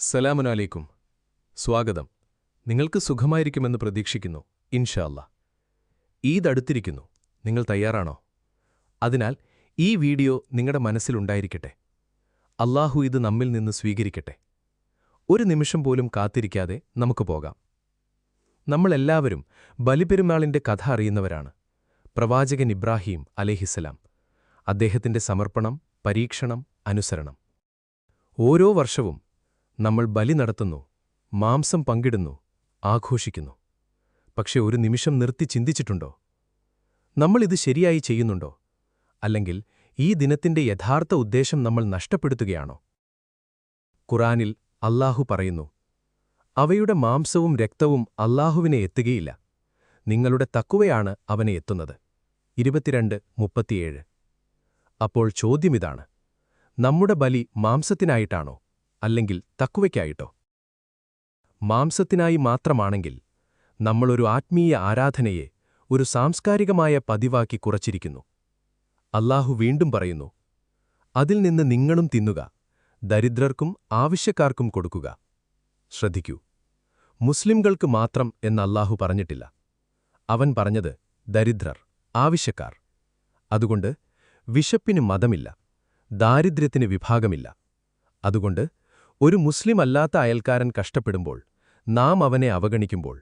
സലാമുനലൈക്കും. സ്വാഗതം. നിങ്ങൾക്ക് സുഖമായിരിക്കുമെന്ന് പ്രതീക്ഷിക്കുന്നു. ഇൻഷാ അല്ലാ. ഈദ് അടുത്തിരിക്കുന്നു. നിങ്ങൾ തയ്യാറാണോ? അതിനാൽ ഈ വീഡിയോ നിങ്ങളുടെ മനസ്സിലുണ്ടായിരിക്കട്ടെ. അല്ലാഹു ഇത് നമ്മിൽ നിന്ന് സ്വീകരിക്കട്ടെ. ഒരു നിമിഷം പോലും കാത്തിരിക്കാതെ നമുക്ക് പോകാം. നമ്മളെല്ലാവരും ബലിപെരുന്നാളിന്റെ കഥ അറിയുന്നവരാണ്. പ്രവാചകൻ ഇബ്രാഹിം അലൈഹിസ്സലാം, അദ്ദേഹത്തിന്റെ സമർപ്പണം, പരീക്ഷണം, അനുസരണം. ഓരോ വർഷവും നമ്മൾ ബലി നടത്തുന്നു, മാംസം പങ്കിടുന്നു, ആഘോഷിക്കുന്നു. പക്ഷെ ഒരു നിമിഷം നിർത്തി ചിന്തിച്ചിട്ടുണ്ടോ? നമ്മളിത് ശരിയായി ചെയ്യുന്നുണ്ടോ? അല്ലെങ്കിൽ ഈ ദിനത്തിന്റെ യഥാർത്ഥ ഉദ്ദേശം നമ്മൾ നഷ്ടപ്പെടുത്തുകയാണോ? ഖുറാനിൽ അല്ലാഹു പറയുന്നു, അവയുടെ മാംസവും രക്തവും അല്ലാഹുവിനെ എത്തുകയില്ല, നിങ്ങളുടെ തഖ്വയാണ് അവനെ എത്തുന്നത്. 22:37. അപ്പോൾ ചോദ്യമിതാണ്, നമ്മുടെ ബലി മാംസത്തിനായിട്ടാണോ അല്ലെങ്കിൽ തഖ്വയ്ക്കായിട്ടോ? മാംസത്തിനായി മാത്രമാണെങ്കിൽ നമ്മളൊരു ആത്മീയ ആരാധനയെ ഒരു സാംസ്കാരികമായ പതിവാക്കി കുറച്ചിരിക്കുന്നു. അല്ലാഹു വീണ്ടും പറയുന്നു, അതിൽ നിന്ന് നിങ്ങളും തിന്നുക, ദരിദ്രർക്കും ആവശ്യക്കാർക്കും കൊടുക്കുക. ശ്രദ്ധിക്കൂ, മുസ്ലിംകൾക്ക് മാത്രം എന്ന് അല്ലാഹു പറഞ്ഞിട്ടില്ല. അവൻ പറഞ്ഞത് ദരിദ്രർ, ആവശ്യക്കാർ. അതുകൊണ്ട് വിശപ്പിന് മതമില്ല, ദാരിദ്ര്യത്തിന് വിഭാഗമില്ല. അതുകൊണ്ട് ഒരു മുസ്ലിം അല്ലാത്ത അയൽക്കാരൻ കഷ്ടപ്പെടുമ്പോൾ നാം അവനെ അവഗണിക്കുമ്പോൾ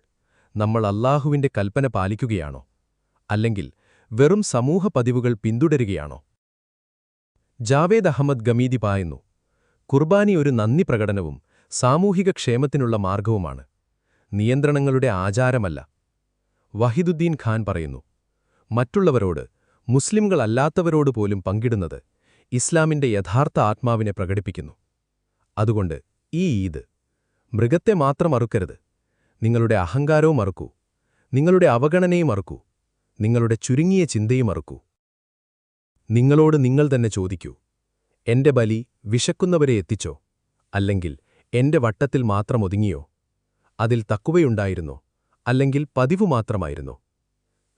നമ്മൾ അല്ലാഹുവിന്റെ കൽപ്പന പാലിക്കുകയാണോ? അല്ലെങ്കിൽ വെറും സമൂഹ പതിവുകൾ പിന്തുടരുകയാണോ? ജാവേദ് അഹമ്മദ് ഗമീദി പറയുന്നു, കുർബാനി ഒരു നന്ദി പ്രകടനവും സാമൂഹിക ക്ഷേമത്തിനുള്ള മാർഗവുമാണ്, നിയന്ത്രണങ്ങളുടെ ആചാരമല്ല. വഹിദുദ്ദീൻ ഖാൻ പറയുന്നു, മറ്റുള്ളവരോട്, മുസ്ലിംകളല്ലാത്തവരോട് പോലും പങ്കിടുന്നത് ഇസ്ലാമിന്റെ യഥാർത്ഥ ആത്മാവിനെ പ്രകടിപ്പിക്കുന്നു. അതുകൊണ്ട് ഈ ഈദ് മൃഗത്തെ മാത്രം അറുക്കരുത്, നിങ്ങളുടെ അഹങ്കാരവും അറുക്കൂ, നിങ്ങളുടെ അവഗണനയും അറുക്കൂ, നിങ്ങളുടെ ചുരുങ്ങിയ ചിന്തയും അറുക്കൂ. നിങ്ങളോട് നിങ്ങൾ തന്നെ ചോദിക്കൂ, എന്റെ ബലി വിശക്കുന്നവരെ എത്തിച്ചോ, അല്ലെങ്കിൽ എന്റെ വട്ടത്തിൽ മാത്രം ഒതുങ്ങിയോ? അതിൽ തഖ്വയുണ്ടായിരുന്നോ, അല്ലെങ്കിൽ പതിവു മാത്രമായിരുന്നോ?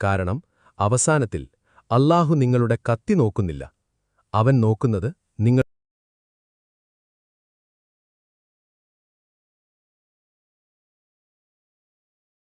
കാരണം അവസാനത്തിൽ അല്ലാഹു നിങ്ങളുടെ കത്തി നോക്കുന്നില്ല, അവൻ നോക്കുന്നത്